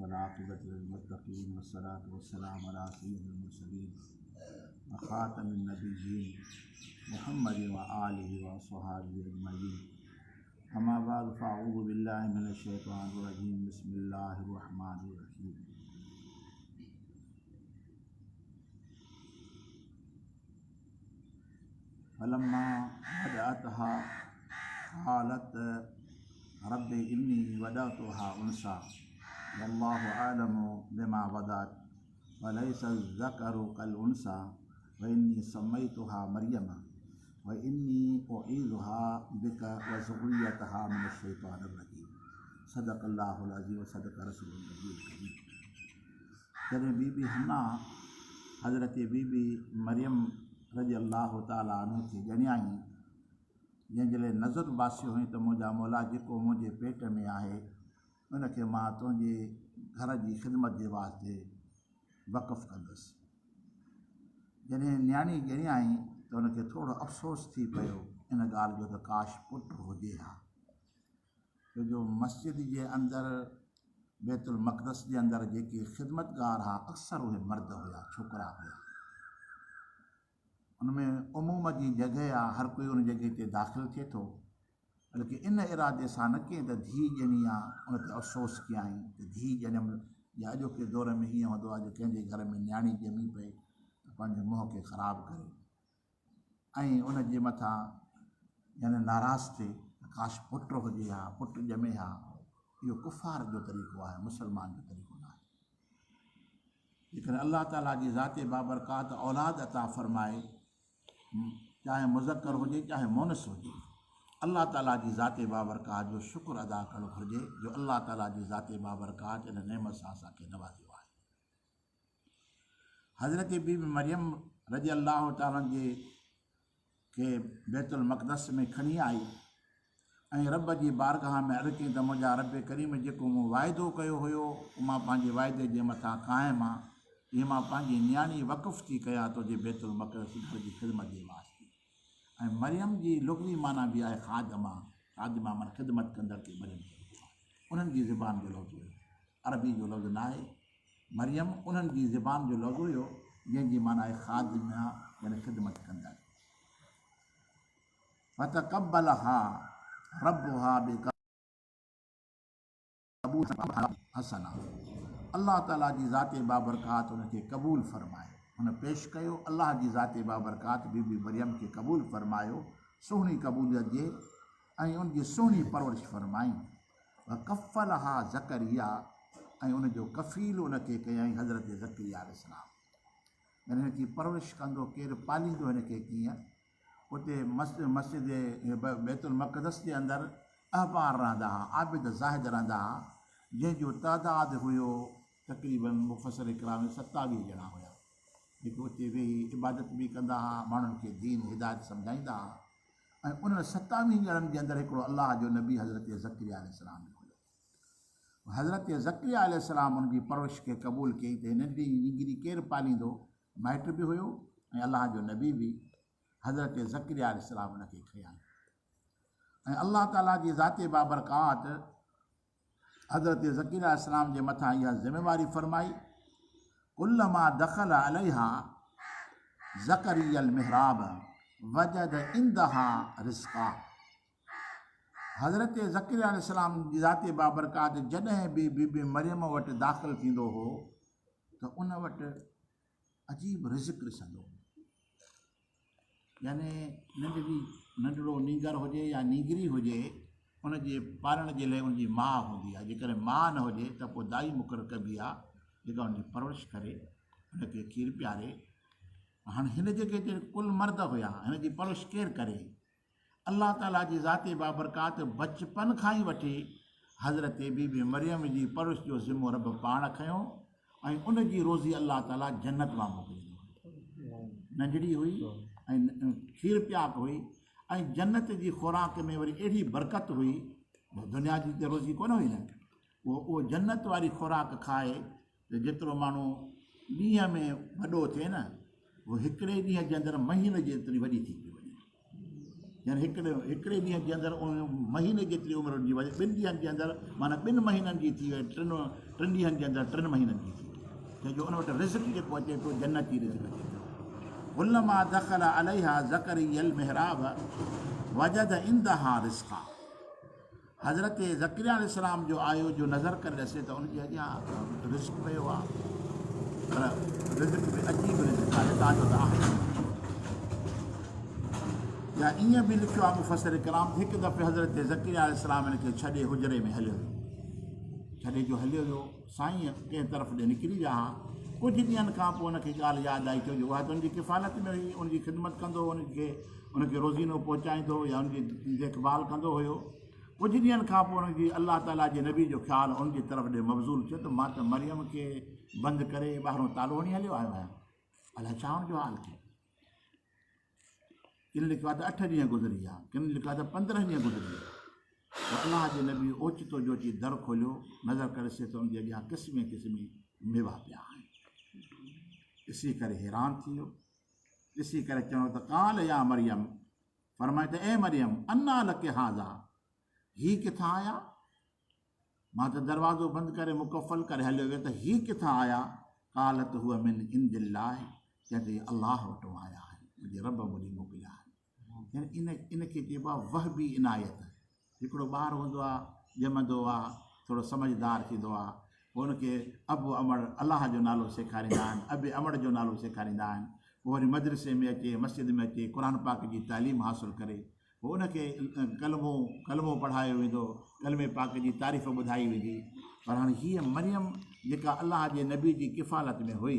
والعاقبة للمتقين والصلاة والسلام على سيد المرسلين وخاتم النبيين محمد وآله وصحبه أجمعين. أما بعد فأعوذ بالله من الشيطان الرجيم. بسم الله الرحمن الرحيم. فلما بدأتها قالت رب إني وضعتها أنثى والله أعلم بما وضعت وليس الذكر كالأنثى وإني سميتها مريم وإني أعيذها بك وذريتها من الشيطان الرجيم. صدق الله العظيم وصدق رسول النبي الكريم. जॾहिं बीबी हन्ना हज़रत बीबी मरियम रज़ी अल्लाह ताला अन्हा खे ॼणियाई, जंहिंजे लाइ नज़र बासियो हुई त मुंहिंजा मौला जेको मुंहिंजे पेट में आहे उनखे मां तुंहिंजे घर जी ख़िदमत जे वास्ते वक़फ़ कंदुसि। जॾहिं न्याणी ॼणियाई त उनखे थोरो अफ़सोस थी पियो इन ॻाल्हि जो त काश पुटु हुजे हा, छो जो मस्जिद जे अंदरि बैतुल मक़दस जे अंदरि जेके ख़िदमतगार हुआ अक्सर उहे मर्द हुआ, छोकिरा हुआ। उनमें उमूम जी जॻह आहे, हर कोई उन जॻह ते दाख़िल थिए थो, बल्कि इन इरादे सां न कंहिं त धीउ ॼणी आहे उन ते अफ़सोस कयाई त धीउ ॼणियमि, या अॼोके दौर में हीअं हूंदो आहे जो कंहिंजे घर में न्याणी ॼमी पए त पंहिंजे मुंहं खे ख़राबु करे ऐं उन जे मथां यानी नाराज़ थिए काश पुटु हुजे हा, पुटु ॼमे हा। इहो कुफ़ार जो तरीक़ो आहे, मुस्लमान जो तरीक़ो न आहे। लेकिन अल्लाह ताला जी ज़ाते बाबरकात औलाद अता फ़रमाए, चाहे मुज़क्कर हुजे चाहे मोनस हुजे, अल्लाह ताला जी ज़ाते बाबरकात जो शुक्र अदा करणु घुरिजे जो अल्लाह ताला जी ज़ाते बाबरकात इन नेमत सां असांखे नवाज़ियो आहे। हज़रत बीबी मरियम रज़ी अल्लाह ताला जे खे बैतुल मक़दस में खणी आई ऐं रब जी बारगाह में अर्ज़ु कई त मुंहिंजा रब करीम जेको मूं वाइदो कयो हुयो मां पंहिंजे वाइदे जे मथां क़ाइमु आहे। इहे मां पंहिंजी न्याणी वक़फ़ थी कयां तुंहिंजे बैतुल मक़दस घर जी ख़िदमत जे वास्ते। ऐं मरियम जी लुग़वी माना बि आहे ख़ादिमा, ख़ादिमा माना ख़िदमत कंदड़ खे मरियम चइबो आहे। उन्हनि जी ज़ुबान जो लफ़्ज़ हुयो, अरबी जो लफ़्ज़ न आहे। मरियम उन्हनि जी ज़ुबान जो लफ़्ज़ हुयो जंहिंजी माना आहे ख़ादिमा, यानी ख़िदमत कंदड़। फ़तक़ब्बलहा रब्बुहा बिक़बूल हसना। अल्लाह ताला जी ज़ाते बाबरकात उनखे क़बूल फ़रमाए, हुन पेश कयो। अल्लाह जी ज़ाते बाबरकात बीबी मरियम खे क़बूल फ़रमायो, सुहिणी क़बूलियत जे ऐं उनजी सुहिणी परवरिश फ़रमाई। कफ़लहा ज़करिया, ऐं उनजो कफ़ील उनखे कयईं हज़रत ज़करिया अलैहिस्सलाम। यानी हिनजी परवरिश कंदो केरु, पालींदो हिनखे कीअं। उते मस्जिद बैतुल मक़दस जे अंदरि अहबार रहंदा हुआ, आबिद ज़ाहिद रहंदा हुआ, जंहिंजो तइदादु हुयो तक़रीबन मुफ़सर इकराम 27 ॼणा हुया, जेके उते वेही इबादत बि कंदा हुआ, माण्हुनि खे दीन हिदायत सम्झाईंदा हुआ। ऐं उन्हनि 27 ॼणनि जे अंदरि हिकिड़ो अल्लाह जो नबी हज़रत ज़करिया अलैहिस्सलाम हुयो। हज़रत ज़करिया अलैहिस्सलाम उनजी परवरिश खे क़बूल कई त नंढी निंगरी केरु पालींदो, माइट बि हुयो ऐं अल्लाह जो नबी बि। हज़रत ज़करिया अलैहिस्सलाम उनखे खयां ऐं अल्लाह ताला जी ज़ाते बाबरकात हज़रत ज़करिया अलैहिस्सलाम जे मथां इहा ज़िम्मेवारी फ़रमाई। कुल्लमा दख़ल अलैहा ज़करियल मिहराब वजद इंदहा रिज़्क़ा। हज़रत ज़करिया अलैहिस्सलाम जी ज़ाते बाबरकात जॾहिं बि बीबी मरियम वटि दाख़िल थींदो हो त उन वटि अजीब रिज़्क़ ॾिसंदो हो। यानी नंढड़ो नींगर हुजे या नींगरी हुजे, उनजे पालण जे लाइ उनजी माउ हूंदी आहे। जेकॾहिं माउ न हुजे त पोइ दाई मुक़ररु कबी आहे जेका उनजी परवरिश करे, उनखे खीरु पीआरे। हाणे हिन जॻह ते कुल मर्द हुया, हिन जी परवरिश केरु करे? अल्लाह ताला जी ज़ाते बाबरकात बचपन खां ई वठी हज़रत बीबी मरियम जी परवरिश जो ज़िम्मो रब पाण खयो ऐं उनजी रोज़ी अल्लाह ताला जन्नत मां मोकिलींदो। नंढड़ी हुई ऐं खीर पियाक हुई ऐं जन्नत जी खुराक में वरी अहिड़ी बरकत हुई, दुनिया जी त रोज़ी कोन हुई न, उहो जन्नत वारी खुराक खाए त जेतिरो माण्हू ॾींहं में वॾो थिए न, उहो हिकिड़े ॾींहं जे अंदरि महीने जेतिरी वॾी थी पई वञे। यानी हिकिड़े ॾींहं जे अंदरि उन महीने जेतिरी उमिरि हुनजी वञे, 2 ॾींहंनि जे अंदरि माना 2 महीननि जी थी वई, 3 ॾींहंनि जे अंदरि 3 महीननि जी थी वई, छो उन वटि रिज़्क़ जेको अचे पियो जन्नती रिज़्क़ अचे पियो। कुल्लमा दख़ल अलैहा ज़करियल मिहराब वजद इंदहा रिज़्क़ा। हज़रत ज़करिया अलैहिस्सलाम जो आयो जो नज़र करे ॾिसे त उनजे अॻियां रिज़्क़ पियो आहे, पर रिज़्क़ में अजीब रिज़्क़ आहे, तव्हांजो त आहे। या ईअं बि लिखियो आहे मुफ़सिर किराम, हिकु दफ़े हज़रत ज़करिया अलैहिस्सलाम हिन खे छॾे हुजरे में हलियो वियो, छॾे जो हलियो वियो, साईं कंहिं तरफ़ ॾे निकिरी विया। कुझु ॾींहंनि खां पोइ हुनखे ॻाल्हि यादि आई, छो जो उहा त हुनजी किफ़ालत में हुई, उनजी ख़िदमत कंदो, उनखे रोज़ीनो पहुचाईंदो या उनजी देखभाल कंदो हुयो। कुझु ॾींहंनि खां पोइ हुनजी अलाह ताला जे नबी जो ख़्यालु उनजी तरफ़ ॾे मबज़ूल थियो त मां त मरियम खे बंदि करे ॿाहिरों तालो हणी हलियो आयो आहियां, अलाए छा हुनजो हाल थियो। किन लिखियो आहे त 8 ॾींहं गुज़री विया, किन लिखियो आहे त 15 ॾींहं गुज़री विया। पोइ अलाह जे नबी ओचितो जो अची दर खोलियो, नज़र करे ॾिसे त उनजे अॻियां क़िस्मे क़िस्मे मेवा पिया आहिनि। ॾिसी करे हैरान थी वियो, ॾिसी करे चवणो त काल या मरियम, फरमाए त ए मरियम अन्ना लके हाज़ा, ही किथां आया? मां त दरवाज़ो बंदि करे मुकफ़ल करे हलियो वियो त ही किथां आया? कालत हुआ मिन इंदिल्लाह, चइते अलाह वटो आया आहिनि, मुंहिंजे रब मुंहिंजी मोकिलिया आहिनि। यानी इनखे चइबो आहे वहबी इनायत। हिकिड़ो ॿारु हूंदो आहे, ॼमंदो आहे, थोरो समझदार थींदो आहे, पोइ हुनखे अबु अमड़ अलाह जो नालो सेखारींदा आहिनि, अब अमड़ जो नालो सेखारींदा आहिनि, पोइ वरी मदरसे में अचे, मस्जिद में अचे, क़ुर पाक जी तालीम हासिलु करे, पोइ उनखे कलमो पढ़ायो वेंदो, कलमे पाक जी तारीफ़ ॿुधाई वेंदी। पर हाणे हीअ मरियम जेका अलाह जे नबी जी किफ़ालत में हुई,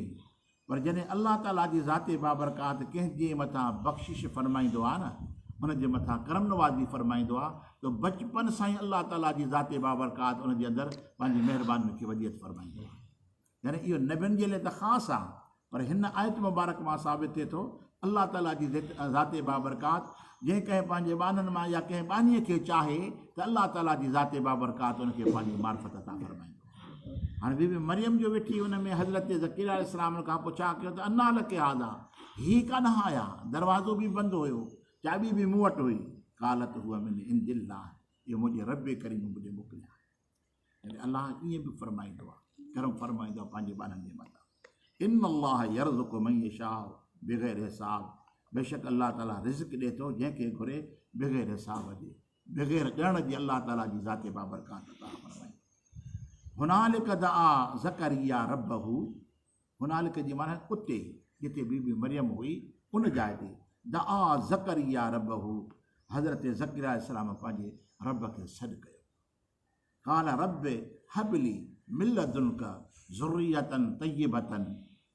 पर जॾहिं अलाह ताला जी ज़ाते बाबरकात कंहिंजे मथां बख़्शिश फरमाईंदो आहे न, उनजे मथां करम नवाज़ी फरमाईंदो आहे, त बचपन सां ई अलाह ताला जी ज़ाते बाबरकात उनजे अंदरि पंहिंजी महिरबानी खे वॾियत फरमाईंदो आहे। यानी इहो नबियुनि जे लाइ त ख़ासि आहे, पर हिन आयत मुबारक मां साबित थिए थो अलाह ताला जी ज़ाते बाबरकात जंहिं कंहिं पंहिंजे ॿाननि मां या कंहिं ॿानीअ खे चाहे त अलाह ताला जी ज़ाते बाबरकात उनखे पंहिंजी मार्फत तां फरमाईंदो। हाणे बीबी मरियम जो वेठी हुन में हज़रत ज़करिया अलैहिस्सलाम खां पुछा कयो त अन्ना लके हाज़ा, ही काॾां आया? दरवाज़ो बि बंदि हुयो, चाबी बि मूं वटि हुई। कालत हुआ मिन इंदिल्लाह, इहो मुंहिंजे रब करीम मुंहिंजे मोकिलिया। यानी अलाह ईअं बि फरमाईंदो आहे, करम फरमाईंदो आहे पंहिंजे ॿारनि जे मथां। इन अल्लाह यरज़ुक़ु मन यशाअ बिग़ैर हिसाब, बेशक अल्लाह ताला रिज़्क़ ॾिए थो जंहिंखे घुरे बग़ैर हिसाब जे, बग़ैर ॻण जे अल्लाह ताला जी ज़ाते बाबरकात अता फरमाईंदो। हुनालिक दआ ज़करिया रब्बहू, हुनालिक जी माना उते जिते बीबी मरियम हुई उन जाइ ते दआ ज़करिया रब्बहू, हज़रत ज़करिया अलैहिस्सलाम पंहिंजे रब खे सॾु कयो। काल रब हबली मिन लदुनक ज़ुर्रियतन तय्यबतन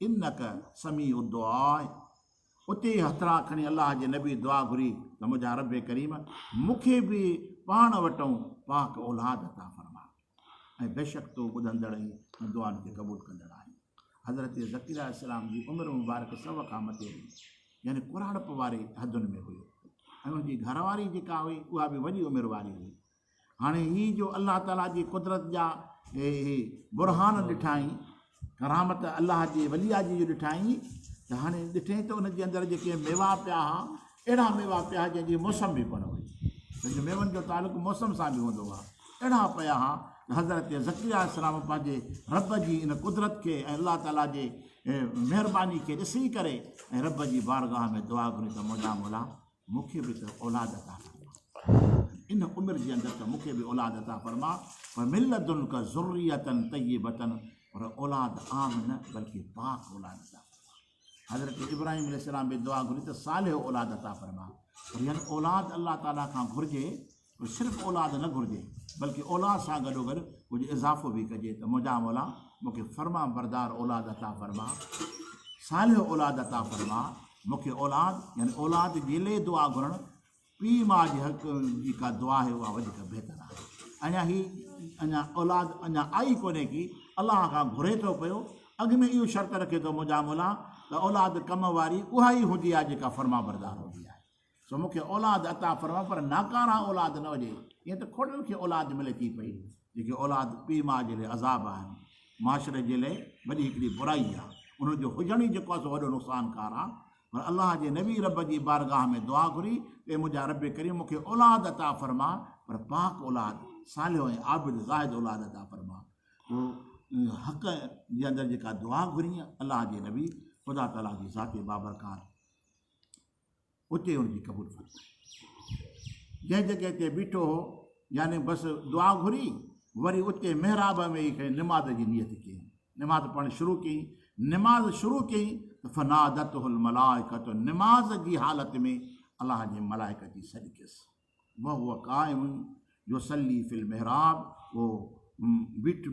इन्नक समीउ दुआ। उते हथरा खणी अलाह जे नबी दुआ घुरी त मुंहिंजा रब करीम मूंखे बि पाण वटूं पाक औलाद अता फरमा, ऐं बेशक तो ॿुधंदड़ ऐं दुआनि खे क़बूल कंदड़ आहे। हज़रत ज़करिया अलैहिस्सलाम जी उमिरि मुबारक 100 खां मथे हुई, यानी कुराड़प वारे हदुनि में हुयो, ऐं उनजी घरवारी जेका हुई उहा बि वॾी उमिरि वारी हुई। हाणे हीअ जो अलाह ताला जी कुदरत जा बुरहान ॾिठाई, करामत अलाह जी वलिया जी जो ॾिठाई, त हाणे ॾिठे त उनजे अंदरि जेके मेवा पिया हुआ, अहिड़ा मेवा पिया जंहिंजी मौसम बि कोन हुई, छोजो मेवनि जो तालुक़ु मौसम सां बि हूंदो आहे। अहिड़ा पिया हुआ हज़रत ज़करिया अलैहिस्सलाम पंहिंजे रब जी इन कुदरत खे ऐं अलाह ताला जे महिरबानी खे ॾिसी करे ऐं रब जी बारगाह में दुआ घुरी त मौला मौला मूंखे बि त औलाद अता फरमा, इन उमिरि जे अंदरि त मूंखे बि औलाद अता फरमा, पर मिन लदुनक ज़ुर्रियतन तय्यबतन, पर औलाद आम न बल्कि पाक औलाद अता। हज़रत इब्राहिम अलैहिस्सलाम बि दुआ घुरी त सालिह औलाद अता फरमा, पर यानी औलाद अलाह ताला खां घुरिजे, सिर्फ़ु औलाद न घुरिजे बल्कि औलाद सां गॾोगॾु कुझु इज़ाफ़ो बि कजे त मुंहिंजा मौला मूंखे फर्मा बरदार औलाद अता फरमा, सालिह औलाद अता फरमा। मूंखे औलाद यानी औलाद जे लाइ दुआ घुरणु पीउ माउ जे हक़ जी का दुआ आहे उहा वधीक बहितरु आहे। अञा औलाद अञा आई कोन्हे की अलाह खां घुरे थो पियो, अॻु में इहो शर्त रखे थो मुंहिंजा मौला त औलाद कम वारी उहा ई हूंदी आहे जेका फर्मा बरदार हूंदी आहे। सो मूंखे औलाद अता फरमा, पर नाकारा औलाद न हुजे। ईअं त खोड़नि खे औलाद मिले थी पई, जेके औलाद पीउ माउ जे लाइ अज़ाब आहिनि, माशरे जे लाइ वॾी हिकिड़ी बुराई आहे, उनजो हुजण ई जेको आहे सो वॾो नुक़सानकार आहे। पर अल्लाह जे नबी रब जी बारगाह में दुआ घुरी ते मुंहिंजा रब करीम मूंखे औलाद अता फरमा, पर पाक औलाद, सालियो ऐं आबिद ज़ाहिद औलाद अता फरमा। पोइ हक़ जे अंदरि जेका दुआ घुरी अल्लाह जे नबी ख़ुदा ताला जी ज़ाते बाबरकात उते हुनजी क़बूल फरमाए। जंहिं जॻह ते बीठो हो यानी बसि दुआ घुरी, वरी उते महराब में ई कंहिं निमाज़ जी नियत कई, निमाज़ पढ़णु शुरू कई। निमाज़ शुरू कई त फनादतुल मलाइकत, निमाज़ जी हालति में अलाह जे मलाइक जी सॾ कयसि। वहुव क़ाइम युसल्ली फिल महराब, उहो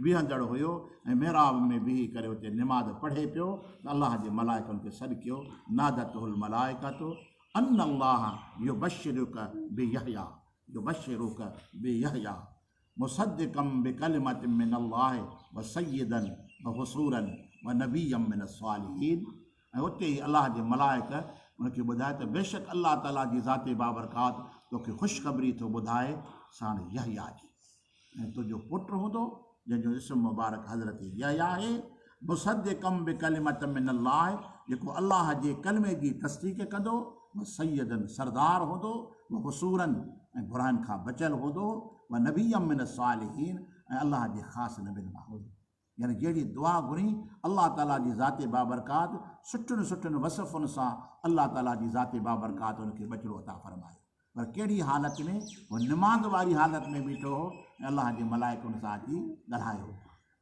बीहंदड़ हुयो ऐं महराब में बीही करे उते निमाज़ पढ़े पियो त अलाह जे मलाइकनि खे सॾ कयो। नादतुल मलाइकत अन अल्लाह युबश्शिरुक बियहया, युबश्शिरुक बियहया मुसद्दिक़म बिकलिमतिन मिनल्लाहि व सय्यदन व हुसूरन व नबिय्यम मिनस्सालिहीन। ऐं उते ई अलाह जे मलाइक उनखे ॿुधाए त बेशक अलाह ताला जी ज़ाते बाबरकात तोखे ख़ुशख़बरी थो ॿुधाए साण यहया जी, ऐं तुंहिंजो पुटु हूंदो जंहिंजो इस्म मुबारक हज़रत यहया आहे। मुसद्दिक़म बिकलिमतिन मिनल्लाहि, जेको अलाह जे कलमे जी तस्दीक़ कंदो, व सय्यदन सरदार हूंदो, व हुसूरन ऐं बुराइनि खां बचियलु हूंदो, व नबिय्यम मिनस्सालिहीन ऐं अलाह जे ख़ासि नबियुनि मां हूंदो। यानी जहिड़ी दुआ घुरी अलाह ताला जी ज़ाते बाबरकात सुठियुनि सुठियुनि वसफ़ुनि सां अलाह ताला जी ज़ाते बाबरकात उनखे बचिड़ो अता फरमायो। पर कहिड़ी हालति में? उहो निमाज़ वारी हालति में बीठो हो ऐं अलाह जे मलाइक उन सां अची ॻाल्हायो।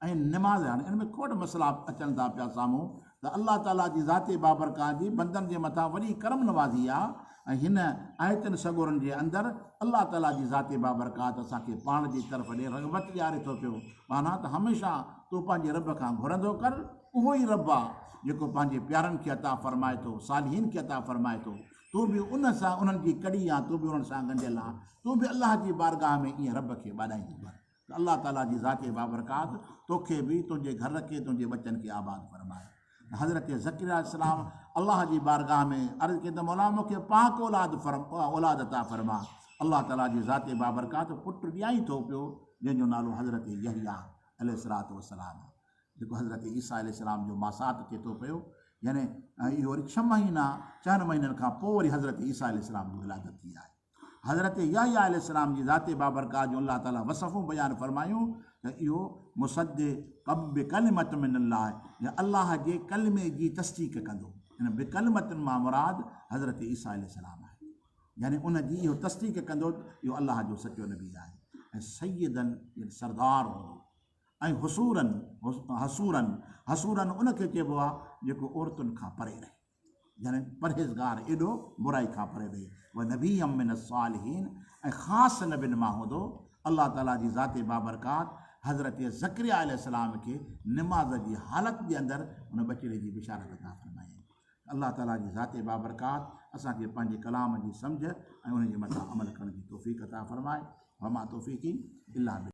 ऐं निमाज़, हाणे इन में खोड़ मसइला अचनि था पिया साम्हूं त अलाह ताला जी ज़ाते बाबरकात जी बंदनि जे मथां वॾी करम नवाज़ी आहे। ऐं हिन आयतनि सगोरनि जे अंदरि अलाह ताला जी ज़ाते बाबरकात असांखे पाण जी तरफ़ ॾे रग़बत ॾियारे थो पियो। माना त हमेशह तूं पंहिंजे रब खां घुरंदो कर, उहो ई रब आहे जेको पंहिंजे प्यारनि खे अता फ़रमाए थो, सालिहीन खे अता फ़रमाए थो। तूं बि उन सां उन्हनि जी कड़ी आहे, तूं बि उन्हनि सां ॻंढियल आहे, तूं बि अलाह जी बारगाह में ईअं रब खे ॿाॾाईंदो कर त अलाह ताला जी ज़ाते बाबरकात तोखे बि, तुंहिंजे घर खे, तुंहिंजे बचनि खे आबाद फरमाए। हज़रत ज़करिया अलैहिस्सलाम अलाह जी बारगाह में अर्ज़ु कई त मौला मूंखे पाक औलाद अता फरमा। अलाह ताला जी ज़ाते बाबरकात पुटु ॾियाई थो पियो जंहिंजो नालो हज़रत यहया अलैहिस्सलातु वस्सलाम, जेको हज़रत ईसा अलैहिस्सलाम जो मासात थिए थो पियो। यानी इहो वरी 6 महीना 4 महीननि खां पोइ वरी हज़रत ईसा अलैहिस्सलाम जी विलादत थी आहे। हज़रत यहया अलैहिस्सलाम जी ज़ाते बाबरकात जो अलाह ताला वसफ़ूं बयानु फरमायूं त इहो मुसद्दिक़म बिकलिमतिन मिनल्लाह, या अलाह जे कलमे जी तस्दीक़ कंदो। हिन बिकलिमतिन मां मुराद हज़रत ईसा अलैहिस्सलाम आहे, यानी उन जी इहो तस्दीक़ कंदो इहो अलाह जो सचो नबी आहे। ऐं सय्यदन सरदार हूंदो, ऐं हसूरन उनखे चइबो आहे जेको औरतुनि खां परे रहे, यानी परहेज़गार, एॾो बुराई खां परे रहे। व नबिय्यम मिनस्सालिहीन, ऐं ख़ासि नबियुनि मां हूंदो। अलाह ताला जी ज़ाते बाबरकात हज़रत ज़करिया अलैहिस्सलाम खे निमाज़ जी हालति जे अंदरि हुन बचिड़े जी बिशारत अता फरमाई। अलाह ताला जी ज़ाते बाबरकात असांखे पंहिंजे कलाम जी सम्झ ऐं उनजे मथां अमल करण जी तौफ़ीक़ अता फरमाए। वमा तौफ़ीक़ी इल्ला बिल्लाह।